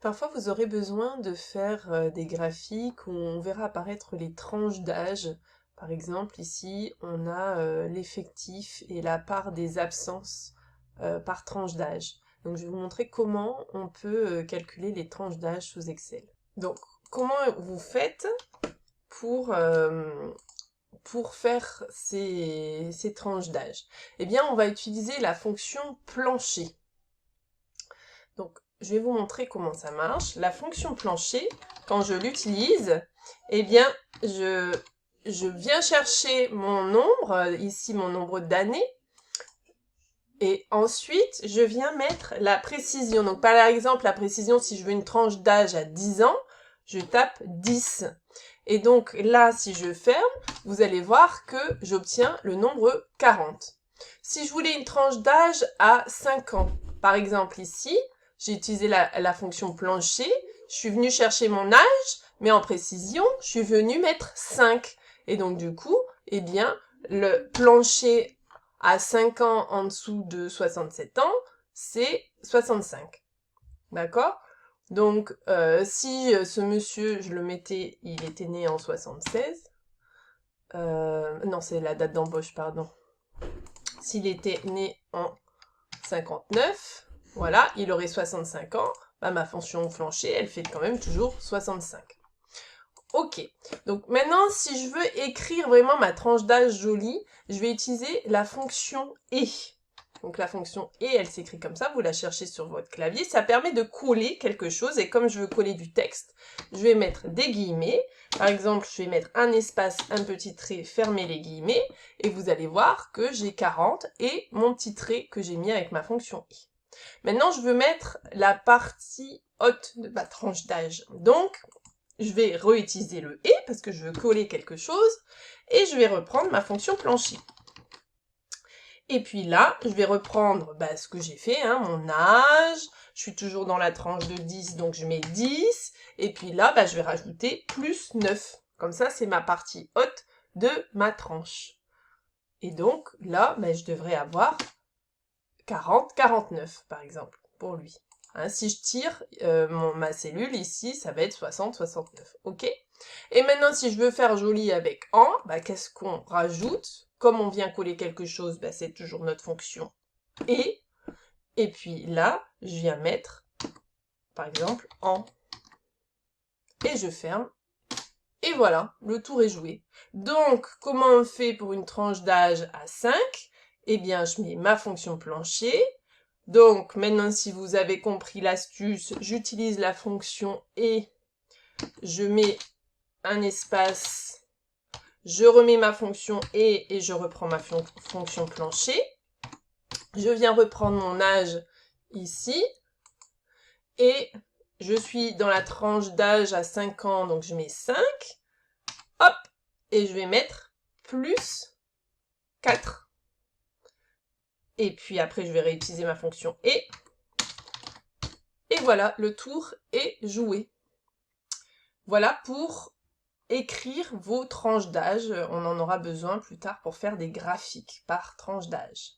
Parfois, vous aurez besoin de faire des graphiques où on verra apparaître les tranches d'âge. Par exemple, ici, on a l'effectif et la part des absences par tranche d'âge. Donc, je vais vous montrer comment on peut calculer les tranches d'âge sous Excel. Donc, comment vous faites pour, euh, pour faire ces tranches d'âge? Eh bien, on va utiliser la fonction plancher. Donc, je vais vous montrer comment ça marche. La fonction plancher, quand je l'utilise, eh bien, je viens chercher mon nombre, ici mon nombre d'années, et ensuite, je viens mettre la précision. Donc, par exemple, la précision, si je veux une tranche d'âge à 10 ans, je tape 10. Et donc, là, si je ferme, vous allez voir que j'obtiens le nombre 40. Si je voulais une tranche d'âge à 5 ans, par exemple ici, j'ai utilisé la fonction plancher, je suis venue chercher mon âge, mais en précision, je suis venue mettre 5. Et donc, du coup, eh bien, le plancher à 5 ans en dessous de 67 ans, c'est 65. D'accord? Donc, si ce monsieur, je le mettais, il était né en 76. Non, c'est la date d'embauche, pardon. S'il était né en 59, voilà, il aurait 65 ans. Bah, ma fonction plancher, elle fait quand même toujours 65. Ok, donc maintenant, si je veux écrire vraiment ma tranche d'âge jolie, je vais utiliser la fonction « et ». Donc la fonction « et », elle s'écrit comme ça, vous la cherchez sur votre clavier. Ça permet de coller quelque chose, et comme je veux coller du texte, je vais mettre des guillemets. Par exemple, je vais mettre un espace, un petit trait, fermer les guillemets, et vous allez voir que j'ai 40 et mon petit trait que j'ai mis avec ma fonction « et ». Maintenant, je veux mettre la partie haute de ma tranche d'âge. Donc, je vais réutiliser le « et » parce que je veux coller quelque chose, et je vais reprendre ma fonction plancher. Et puis là, je vais reprendre ce que j'ai fait, hein, mon âge, je suis toujours dans la tranche de 10, donc je mets 10, et puis là, je vais rajouter plus 9. Comme ça, c'est ma partie haute de ma tranche. Et donc là, je devrais avoir 40, 49 par exemple, pour lui. Hein, si je tire ma cellule ici, ça va être 60, 69. Ok? Et maintenant, si je veux faire joli avec en, qu'est-ce qu'on rajoute? Comme on vient coller quelque chose, c'est toujours notre fonction et. Et puis là, je viens mettre, par exemple, en. Et je ferme. Et voilà, le tour est joué. Donc, comment on fait pour une tranche d'âge à 5? Eh bien, je mets ma fonction plancher. Donc, maintenant, si vous avez compris l'astuce, j'utilise la fonction « et », je mets un espace, je remets ma fonction « et » je reprends ma fonction plancher. Je viens reprendre mon âge ici, et je suis dans la tranche d'âge à 5 ans, donc je mets 5, hop, et je vais mettre plus 4. Et puis après, je vais réutiliser ma fonction « et ». Et voilà, le tour est joué. Voilà pour écrire vos tranches d'âge. On en aura besoin plus tard pour faire des graphiques par tranche d'âge.